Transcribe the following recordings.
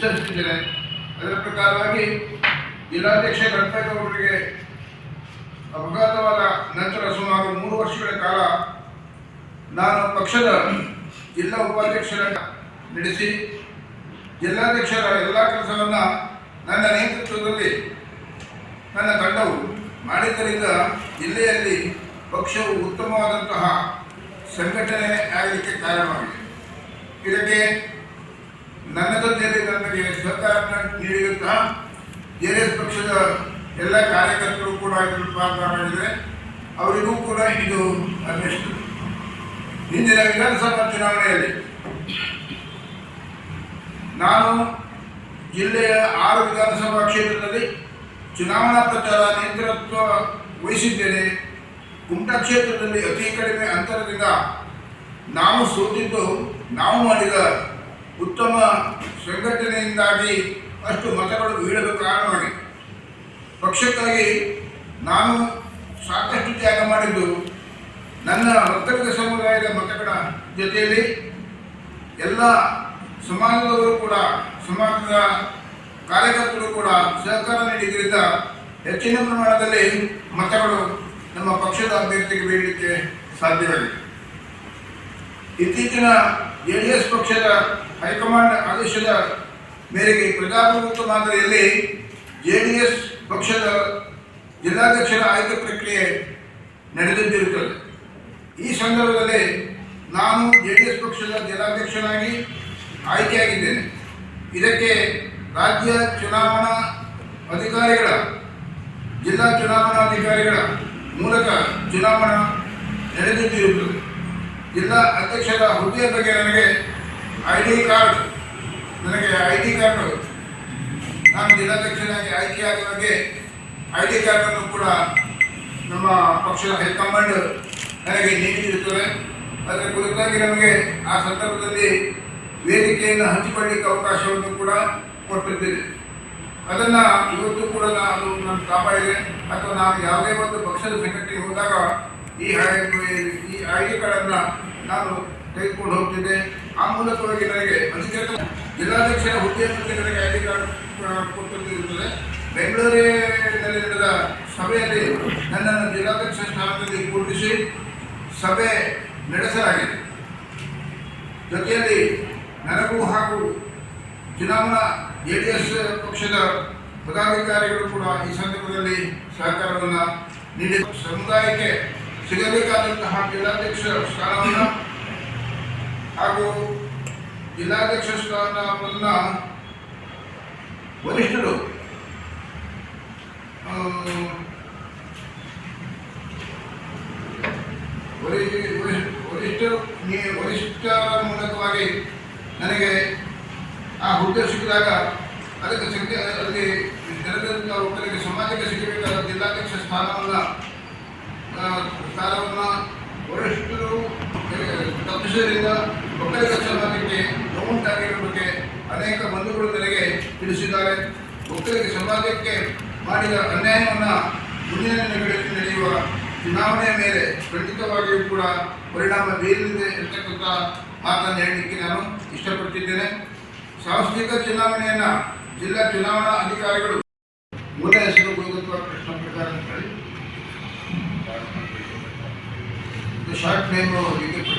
ವಿಸ್ತರಿಸುತ್ತಿದ್ದೇನೆ. ಅದರ ಪ್ರಕಾರವಾಗಿ ಜಿಲ್ಲಾಧ್ಯಕ್ಷ ಗಣಪೇಗೌಡರಿಗೆ ಅಪಘಾತವಾದ ನಂತರ ಸುಮಾರು 3 ವರ್ಷಗಳ ಕಾಲ ನಾನು ಪಕ್ಷದ ಜಿಲ್ಲಾ ಉಪಾಧ್ಯಕ್ಷರನ್ನು ನಡೆಸಿ ಜಿಲ್ಲಾಧ್ಯಕ್ಷರ ಎಲ್ಲ ಕೆಲಸವನ್ನು ನನ್ನ ನೇತೃತ್ವದಲ್ಲಿ ನನ್ನ ತಂಡವು ಮಾಡಿದ್ದರಿಂದ ಜಿಲ್ಲೆಯಲ್ಲಿ ಪಕ್ಷವು ಉತ್ತಮವಾದಂತಹ ಸಂಘಟನೆ ಆಗಲಿಕ್ಕೆ ಕಾರಣವಾಗಿದೆ. ಇದಕ್ಕೆ ನನ್ನ ಜೊತೆಯಲ್ಲಿ ನನಗೆ ಸಹಕಾರ ನೀಡಿರುತ್ತಾ JDS ಪಕ್ಷದ ಎಲ್ಲ ಕಾರ್ಯಕರ್ತರು ಕೂಡ ಇದನ್ನು ಪಾತ್ರ ಮಾಡಿದರೆ ಅವರಿಗೂ ಕೂಡ ಇದು ಅನ್ನಿಸ್ತು. ಹಿಂದಿನ ವಿಧಾನಸಭಾ ಚುನಾವಣೆಯಲ್ಲಿ ನಾನು ಜಿಲ್ಲೆಯ 6 ವಿಧಾನಸಭಾ ಕ್ಷೇತ್ರದಲ್ಲಿ ಚುನಾವಣಾ ಪ್ರಚಾರ ನೇತೃತ್ವ ವಹಿಸಿದ್ದೇನೆ. ಕುಮಟಾ ಕ್ಷೇತ್ರದಲ್ಲಿ ಅತಿ ಕಡಿಮೆ ಅಂತರದಿಂದ ನಾವು ಸೋತಿದ್ದು ನಾವು ಮಾಡಿದ ಉತ್ತಮ ಸಂಘಟನೆಯಿಂದಾಗಿ ಅಷ್ಟು ಮತಗಳು ಬೀಳಲು ಕಾರಣವಾಗಿದೆ. ಪಕ್ಷಕ್ಕಾಗಿ ನಾನು ಸಾಕಷ್ಟು ತ್ಯಾಗ ಮಾಡಿದ್ದು ನನ್ನ ಒಕ್ಕಲಿಗ ಸಮುದಾಯದ ಮತಗಳ ಜೊತೆಯಲ್ಲಿ ಎಲ್ಲ ಸಮಾಜದವರು ಕೂಡ ಸಮಾಜದ ಕಾರ್ಯಕರ್ತರು ಕೂಡ ಸಹಕಾರ ನೀಡಿದ್ದರಿಂದ ಹೆಚ್ಚಿನ ಪ್ರಮಾಣದಲ್ಲಿ ಮತಗಳು ನಮ್ಮ ಪಕ್ಷದ ಅಭ್ಯರ್ಥಿಗೆ ಬೀಳಲಿಕ್ಕೆ ಸಾಧ್ಯವಾಗಿದೆ. ಇತ್ತೀಚಿನ JDS ಪಕ್ಷದ ಹೈಕಮಾಂಡ್ ಆದೇಶದ ಮೇರೆಗೆ ಪ್ರಜಾಪ್ರಭುತ್ವ ಮಾದರಿಯಲ್ಲಿ JDS ಪಕ್ಷದ ಜಿಲ್ಲಾಧ್ಯಕ್ಷರ ಆಯ್ಕೆ ಪ್ರಕ್ರಿಯೆ ನಡೆದಿರುತ್ತದೆ. ಈ ಸಂದರ್ಭದಲ್ಲಿ ನಾನು JDS ಪಕ್ಷದ ಜಿಲ್ಲಾಧ್ಯಕ್ಷನಾಗಿ ಆಯ್ಕೆಯಾಗಿದ್ದೇನೆ. ಇದಕ್ಕೆ ರಾಜ್ಯ ಚುನಾವಣಾ ಅಧಿಕಾರಿಗಳ ಜಿಲ್ಲಾ ಚುನಾವಣಾಧಿಕಾರಿಗಳ ಮೂಲಕ ಚುನಾವಣಾ ನಡೆದಿರುತ್ತದೆ. ಜಿಲ್ಲಾ ಅಧ್ಯಕ್ಷರ ಹುದ್ದೆಯ ಬಗ್ಗೆ ನನಗೆ ಐ ಡಿ ಕಾರ್ಡ್ ನಾನು ಜಿಲ್ಲಾಧ್ಯಕ್ಷನಾಗಿ ಆಯ್ಕೆಯಾದ ಬಗ್ಗೆ ID ಕಾರ್ಡನ್ನು ಕೂಡ ನಮ್ಮ ಪಕ್ಷದ ಹೈಕಮಾಂಡ್ ನನಗೆ ನೀಡಿರುತ್ತದೆ. ಅದರ ಕುರಿತಾಗಿ ನಮಗೆ ಆ ಸಂದರ್ಭದಲ್ಲಿ ವೇದಿಕೆಯನ್ನು ಹಂಚಿಕೊಳ್ಳಲಿಕ್ಕೆ ಅವಕಾಶವನ್ನು ಕೂಡ ಕೊಟ್ಟಿದ್ದೇನೆ. ಅದನ್ನು ಇವತ್ತು ಕೂಡ ನಾನು ನನ್ನ ಕಾಪಾಡಿದೆ. ಅಥವಾ ನಾನು ಯಾವುದೇ ಒಂದು ಪಕ್ಷದ ಸಂಘಟನೆಗೆ ಹೋದಾಗ ಈ ID ಕಾರ್ಡನ್ನು ನಾನು ತೆಗೆದುಕೊಂಡು ಹೋಗ್ತಿದ್ದೆ. ಆ ಮೂಲಕವಾಗಿ ನನಗೆ ಅಧಿಕೃತ ಜಿಲ್ಲಾಧ್ಯಕ್ಷರ ಹುದ್ದೆಯ ಬಗ್ಗೆ ನನಗೆ ID ಕಾರ್ಡ್ ಕೊಟ್ಟಿರುತ್ತದೆ. ಬೆಂಗಳೂರಿನಲ್ಲಿ ನಡೆದ ಸಭೆಯಲ್ಲಿ ನನ್ನನ್ನು ಜಿಲ್ಲಾಧ್ಯಕ್ಷ ಸ್ಥಾನದಲ್ಲಿ ಕೂರಿಸಿ ಸಭೆ ನಡೆಸಲಾಗಿದೆ. ಜೊತೆಯಲ್ಲಿ ನನಗೂ ಹಾಗೂ ಚುನಾವಣಾ JDS ಪಕ್ಷದ ಪದಾಧಿಕಾರಿಗಳು ಕೂಡ ಈ ಸಂದರ್ಭದಲ್ಲಿ ಸಹಕಾರವನ್ನು ನೀಡಿ ಸಮುದಾಯಕ್ಕೆ ಸಿಗಬೇಕಾದಂತಹ ಜಿಲ್ಲಾಧ್ಯಕ್ಷ ಸ್ಥಾನವನ್ನು ಹಾಗೂ ಜಿಲ್ಲಾಧ್ಯಕ್ಷ ಸ್ಥಾನವನ್ನು ವರಿಷ್ಠರು ವರಿಷ್ಠರ ಮೂಲಕವಾಗಿ ನನಗೆ ಆ ಹುದ್ದೆ ಸಿಕ್ಕಿದಾಗ ಅದಕ್ಕೆ ಜನರಿಂದ ಒಬ್ಬರಿಗೆ ಸಮಾಜಕ್ಕೆ ಸಿಗಬೇಕಾದ ಜಿಲ್ಲಾಧ್ಯಕ್ಷ ಸ್ಥಾನವನ್ನು ವರಿಷ್ಠರು ತಪ್ಪಿಸುವುದರಿಂದ ಒಕ್ಕಲಿಗ ಸಮಾಜಕ್ಕೆ ನೋವುಂಟಾಗಿರುವ ಬಗ್ಗೆ ಅನೇಕ ಬಂಧುಗಳು ನನಗೆ ತಿಳಿಸಿದ್ದಾರೆ. ಒಕ್ಕಲಿಗ ಸಮಾಜಕ್ಕೆ ಮಾಡಿದ ಅನ್ಯಾಯವನ್ನು ಮುಂದಿನ ದಿನಗಳಲ್ಲಿ ನಡೆಯುವ ಚುನಾವಣೆಯ ಮೇಲೆ ಖಂಡಿತವಾಗಿಯೂ ಕೂಡ ಪರಿಣಾಮ ಬೀರಲಿದೆ ಇರತಕ್ಕಂಥ ಮಾತನ್ನು ಹೇಳಲಿಕ್ಕೆ ನಾನು ಇಷ್ಟಪಡ್ತಿದ್ದೇನೆ. ಸಾಂಸ್ಥಿಕ ಚುನಾವಣೆಯನ್ನು ಜಿಲ್ಲಾ ಚುನಾವಣಾ ಅಧಿಕಾರಿಗಳು ಮೂಲ ಹೆಸರು ಗೋಗತ್ವ ಕೃಷ್ಣ ಪ್ರಕಾರ ಅಂತ ಹೇಳಿ ಶಾರ್ಟ್ ನೇಮ್ ವಿದ್ಯುತ್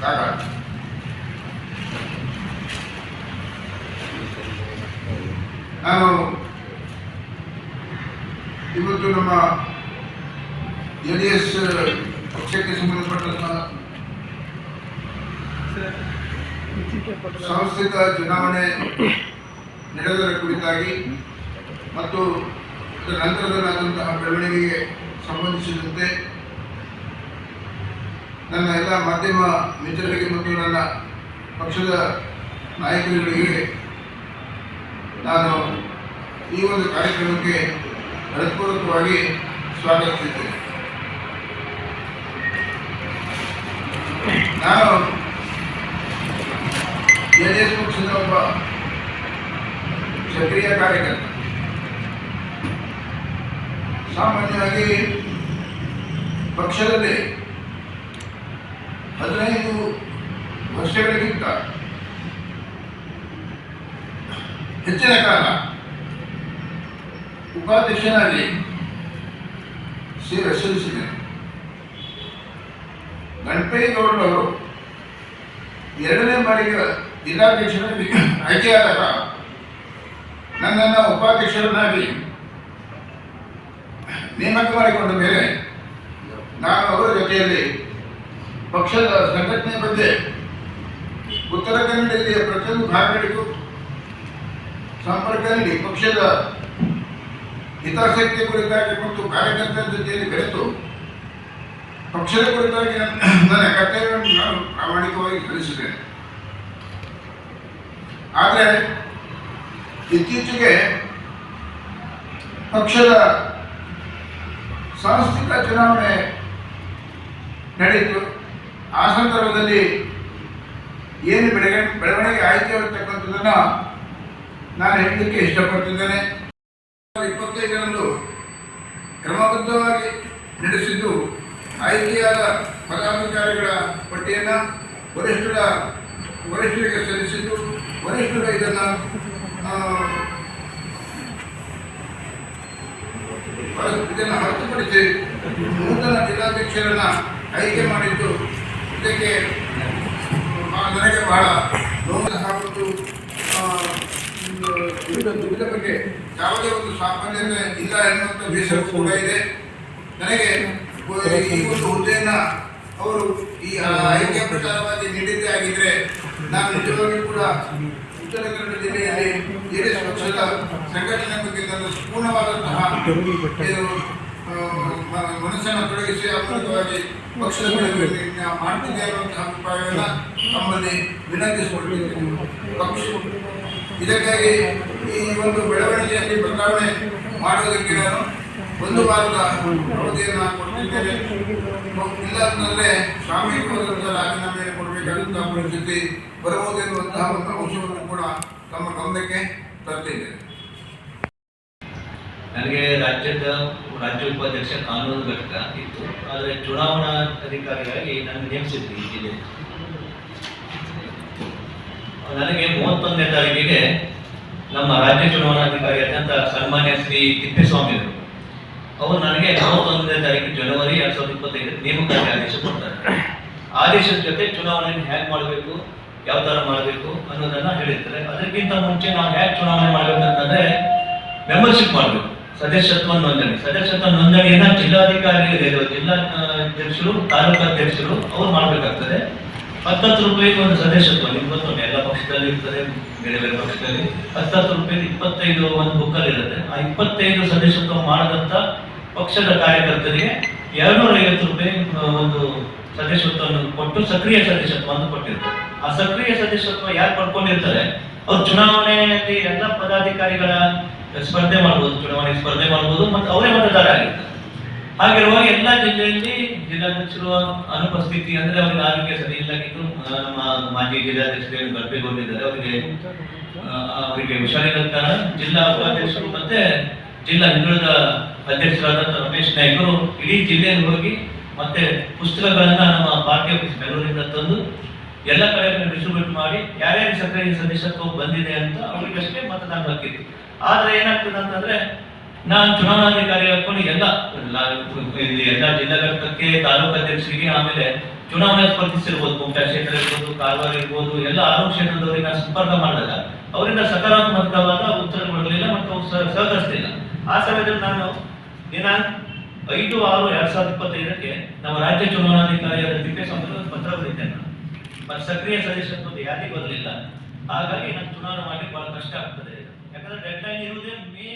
ಕಾಗ ನಾನು ಇವತ್ತು ನಮ್ಮ JDS ಪಕ್ಷಕ್ಕೆ ಸಂಬಂಧಪಟ್ಟಂತಹ ಸಾಂಸ್ಥಿಕ ಚುನಾವಣೆ ನಡೆದರ ಕುರಿತಾಗಿ ಮತ್ತು ಅದರ ನಂತರದಲ್ಲಾದಂತಹ ಬೆಳವಣಿಗೆಗೆ ಸಂಬಂಧಿಸಿದಂತೆ ನನ್ನ ಎಲ್ಲ ಮಾಧ್ಯಮ ಮಿತ್ರರಿಗೆ ಮತ್ತು ನನ್ನ ಪಕ್ಷದ ನಾಯಕರುಗಳಿಗೆ ನಾನು ಈ ಒಂದು ಕಾರ್ಯಕ್ರಮಕ್ಕೆ ಹೃತ್ಪೂರ್ವಕವಾಗಿ ಸ್ವಾಗತಿಸಿದ್ದೇನೆ. ನಾನು JDS ಪಕ್ಷದ ಒಬ್ಬ ಸಕ್ರಿಯ ಕಾರ್ಯಕರ್ತ. ಸಾಮಾನ್ಯವಾಗಿ ಪಕ್ಷದಲ್ಲಿ 15 ವರ್ಷಗಳಿಗಿಂತ ಹೆಚ್ಚಿನ ಕಾಲ ಉಪಾಧ್ಯಕ್ಷನಾಗಿ ಸೇವೆ ಸಲ್ಲಿಸಿದ್ದೇನೆ. ಗಣಪೇಗೌಡರವರು 2ನೇ ಬಾರಿಗೆ ಜಿಲ್ಲಾಧ್ಯಕ್ಷರಾಗಿ ಆಯ್ಕೆಯಾದಾಗ ನನ್ನನ್ನು ಉಪಾಧ್ಯಕ್ಷರನ್ನಾಗಿ ನೇಮಕ ಮಾಡಿಕೊಂಡ ಮೇಲೆ ನಾನು ಅವರ ಜೊತೆಯಲ್ಲಿ ಪಕ್ಷದ ಸಂಘಟನೆ ಬಗ್ಗೆ ಉತ್ತರ ಕನ್ನಡ ಜಿಲ್ಲೆಯ ಪ್ರತಿಯೊಂದು ಭಾಗಗಳಿಗೂ ಸಂಪರ್ಕ ನೀಡಿ ಪಕ್ಷದ ಹಿತಾಸಕ್ತಿ ಕುರಿತಾಗಿ ಮತ್ತು ಕಾರ್ಯಕರ್ತರ ಜೊತೆಯಲ್ಲಿ ಬೆರೆತು ಪಕ್ಷದ ಕುರಿತಾಗಿ ನನ್ನ ಕರ್ತವ್ಯವನ್ನು ನಾನು ಪ್ರಾಮಾಣಿಕವಾಗಿ ಸಲ್ಲಿಸಿದ್ದೇನೆ. ಆದರೆ ಇತ್ತೀಚೆಗೆ ಪಕ್ಷದ ಸಾಂಸ್ಥಿಕ ಚುನಾವಣೆ ನಡೆಯಿತು. ಆ ಸಂದರ್ಭದಲ್ಲಿ ಏನು ಬೆಳವಣಿಗೆ ಆಯ್ತು ಇರತಕ್ಕಂಥದ್ದನ್ನು ನಾನು ಹೇಳಲಿಕ್ಕೆ ಇಷ್ಟಪಡ್ತಿದ್ದೇನೆ. 25ರಂದು ಕ್ರಮಬದ್ಧವಾಗಿ ನಡೆಸಿದ್ದು ಆಯ್ಕೆಯಾದ ಪದಾಧಿಕಾರಿಗಳ ಪಟ್ಟಿಯನ್ನು ವರಿಷ್ಠರಿಗೆ ಸಲ್ಲಿಸಿದ್ದು ವರಿಷ್ಠರು ಇದನ್ನು ಹೊರತುಪಡಿಸಿ ನೂತನ ಜಿಲ್ಲಾಧ್ಯಕ್ಷರನ್ನು ಆಯ್ಕೆ ಮಾಡಿದ್ದು ಇದಕ್ಕೆ ನನಗೆ ಬಹಳ ನೋವು ಹಾಗೂ ಇದರ ಬಗ್ಗೆ ಯಾವುದೇ ಒಂದು ಸಾಮಾನ್ಯತೆ ಇಲ್ಲ ಎನ್ನುವಂಥ ಬೇಸರ ಕೂಡ ಇದೆ. ನನಗೆ ಈ ಒಂದು ಹುದ್ದೆಯನ್ನು ಅವರು ಈ ಆಯ್ಕೆ ಪ್ರಚಾರವಾಗಿ ನೀಡಿದ್ದೇ ಆಗಿದ್ರೆ ನಾನು ನಿಜವಾಗಿಯೂ ಕೂಡ ಉತ್ತರ ಕನ್ನಡ ಜಿಲ್ಲೆಯಲ್ಲಿ ಜೆಡಿಎಸ್ ಪಕ್ಷದ ಸಂಘಟನೆ ಬಗ್ಗೆ ನನ್ನ ಪೂರ್ಣವಾದಂತಹ ಮನಸ್ಸನ್ನು ತೊಡಗಿಸಿ ಅಪೂರ್ವವಾಗಿ ಪಕ್ಷದ ಬೆಳವಣಿಗೆ ಮಾಡ್ತಿದ್ದೆ ಅನ್ನುವಂತಹ ಅಭಿಪ್ರಾಯವನ್ನು ತಮ್ಮಲ್ಲಿ ವಿನಂತಿಸಿಕೊಂಡಿದ್ದೇನೆ. ಪಕ್ಷ ಇದಕ್ಕಾಗಿ ಈ ಒಂದು ಬೆಳವಣಿಗೆಯಲ್ಲಿ ಬದಲಾವಣೆ ಮಾಡುವುದಕ್ಕೆ ನಾನು 1 ವಾರದ ಅವಧಿಯನ್ನು ಕೊಡ್ತಿದ್ದೇನೆ. ಇಲ್ಲ ಅಂತಂದರೆ ಸಾಮೂಹಿಕವಾದಂಥ ರಾಜೀನಾಮೆಯನ್ನು ಕೊಡಬೇಕಾದಂತಹ ಪರಿಸ್ಥಿತಿ ಬರಬಹುದೆನ್ನುವಂತಹ ಒಂದು ಅಂಶವನ್ನು ಕೂಡ ತಮ್ಮ ಗಮನಕ್ಕೆ ತರ್ತಿದ್ದೇನೆ. ನನಗೆ ರಾಜ್ಯ ಉಪಾಧ್ಯಕ್ಷ ಕಾನೂನು ಘಟಕ ಇತ್ತು. ಆದರೆ ಚುನಾವಣಾ ಅಧಿಕಾರಿಯಾಗಿ ನನಗೆ ನೇಮಿಸಿದ್ರು ಈ ಜಿಲ್ಲೆ. ನನಗೆ 31ನೇ ತಾರೀಕಿಗೆ ನಮ್ಮ ರಾಜ್ಯ ಚುನಾವಣಾಧಿಕಾರಿ ಆದಂಥ ಸನ್ಮಾನ್ಯ ಶ್ರೀ ತಿಪ್ಪೇಸ್ವಾಮಿ ಅವರು ನನಗೆ 31ನೇ ತಾರೀಕು ಜನವರಿ 2025 ನೇಮಕಾತಿ ಆದೇಶ ಕೊಡ್ತಾರೆ. ಆದೇಶದ ಜೊತೆ ಚುನಾವಣೆಯನ್ನು ಹೇಗೆ ಮಾಡಬೇಕು, ಯಾವ ಥರ ಮಾಡಬೇಕು ಅನ್ನೋದನ್ನು ಹೇಳಿರ್ತಾರೆ. ಅದಕ್ಕಿಂತ ಮುಂಚೆ ನಾವು ಹೇಗೆ ಚುನಾವಣೆ ಮಾಡಬೇಕಂತಂದರೆ ಮೆಂಬರ್ಶಿಪ್ ಮಾಡಬೇಕು, ಸದಸ್ಯತ್ವ ನೋಂದಣಿಯನ್ನು ಜಿಲ್ಲಾಧಿಕಾರಿ ಜಿಲ್ಲಾಧ್ಯಕ್ಷರು ತಾಲೂಕು ಅಧ್ಯಕ್ಷರು ಅವ್ರು ಮಾಡಬೇಕಾಗ್ತದೆ. 10 ರೂಪಾಯಿಗೆ ಒಂದು ಸದಸ್ಯತ್ವ ನಿಮ್ಗೆ ಗೊತ್ತೊಂದು ಎಲ್ಲ ಪಕ್ಷದಲ್ಲಿ ಇರ್ತದೆ, ಬೇರೆ ಬೇರೆ ಪಕ್ಷದಲ್ಲಿ 10 ರೂಪಾಯಿ 25 ಒಂದು ಬುಕ್ಕಲ್ಲಿ ಇರುತ್ತೆ. ಆ 25 ಸದಸ್ಯತ್ವ ಮಾಡದಂಥ ಪಕ್ಷದ ಕಾರ್ಯಕರ್ತರಿಗೆ 250 ರೂಪಾಯಿ ಒಂದು ಸದಸ್ಯತ್ವವನ್ನು ಕೊಟ್ಟು ಸಕ್ರಿಯ ಸದಸ್ಯತ್ವವನ್ನು ಕೊಟ್ಟಿರ್ತಾರೆ. ಆ ಸಕ್ರಿಯ ಸದಸ್ಯತ್ವ ಯಾರು ಪಡ್ಕೊಂಡಿರ್ತಾರೆ ಅವ್ರು ಚುನಾವಣೆಯಲ್ಲಿ ಎಲ್ಲ ಪದಾಧಿಕಾರಿಗಳ ಸ್ಪರ್ಧೆ ಮಾಡ್ಬೋದು, ಚುನಾವಣೆ ಸ್ಪರ್ಧೆ ಮಾಡ್ಬೋದು ಮತ್ತು ಅವರೇ ಮತದಾರ ಆಗಿರ್ತಾರೆ. ಹಾಗಿರುವಾಗ ಎಲ್ಲ ಜಿಲ್ಲೆಯಲ್ಲಿ ಜಿಲ್ಲಾಧ್ಯಕ್ಷರು ಅನುಪಸ್ಥಿತಿ ಅಂದರೆ ಅವರಿಗೆ ಆರೋಗ್ಯ ಸರಿ ಇಲ್ಲಾಗಿದ್ದು, ನಮ್ಮ ಮಾಜಿ ಜಿಲ್ಲಾಧ್ಯಕ್ಷರು ಗರ್ಭೆಗೊಂಡಿದ್ದಾರೆ, ಅವರಿಗೆ ಹುಷಾರಿಲ್ಲದ ಕಾರಣ ಜಿಲ್ಲಾ ಉಪಾಧ್ಯಕ್ಷರು ಮತ್ತೆ ಜಿಲ್ಲಾ ಹಿಂದುಳಿದ ಅಧ್ಯಕ್ಷರಾದಂಥ ರಮೇಶ್ ನಾಯ್ಕರು ಇಡೀ ಜಿಲ್ಲೆಯಲ್ಲಿ ಹೋಗಿ ಮತ್ತೆ ಪುಸ್ತಕಗಳನ್ನ ನಮ್ಮ ಪಾರ್ಟಿ ಆಫೀಸ್ ಬೆಂಗಳೂರಿಂದ ತಂದು ಎಲ್ಲ ಕಡೆ ಡಿಸ್ಟ್ರಿಬ್ಯೂಟ್ ಮಾಡಿ ಯಾರ್ಯಾರು ಸಕ್ರಿಯ ಸದಸ್ಯತ್ವ ಬಂದಿದೆ ಅಂತ ಅವರಿಗಷ್ಟೇ ಮತದಾನ ಹಾಕಿತ್ತು. ಆದ್ರೆ ಏನಾಗ್ತದೆ ಅಂತಂದ್ರೆ ನಾನು ಚುನಾವಣಾಧಿಕಾರಿ ಹಾಕೊಂಡು ಎಲ್ಲ ಜಿಲ್ಲಾ ಘಟಕಕ್ಕೆ ತಾಲೂಕು ಅಧ್ಯಕ್ಷರಿಗೆ ಆಮೇಲೆ ಚುನಾವಣೆ ಸ್ಪರ್ಧಿಸಿರ್ಬೋದು, ಕುಮಟಾ ಕ್ಷೇತ್ರ ಇರ್ಬೋದು, ಕಾರವಾರ ಇರ್ಬೋದು, ಎಲ್ಲ 6 ಕ್ಷೇತ್ರದವರಿಗೆ ನಾನು ಸಂಪರ್ಕ ಮಾಡಿದಾಗ ಅವರಿಂದ ಸಕಾರಾತ್ಮಕವಾದ ಉತ್ತರ ಕೊಡಲಿಲ್ಲ ಮತ್ತು ಸಹಕರಿಸಲಿಲ್ಲ. ಆ ಸಮಯದಲ್ಲಿ ನಾನು ದಿನಾಂಕ 5/6/2025 ನಮ್ಮ ರಾಜ್ಯ ಚುನಾವಣಾಧಿಕಾರಿಯಾದ ತಿಪ್ಪೇಸ್ವಾಮಿ ಪತ್ರ ಬರೀತೇನೆ. ಮತ್ತು ಸಕ್ರಿಯ ಸದಸ್ಯತ್ವದ ಯಾದಿ ಬರಲಿಲ್ಲ. ಹಾಗಾಗಿ ನಾನು ಚುನಾವಣೆ ಮಾಡಲಿಕ್ಕೆ ಬಹಳ ಕಷ್ಟ ಆಗ್ತದೆ. ಯಾಕಂದ್ರೆ ಡೆಡ್ಲೈನ್ ಇರುವುದೇ ಮೇ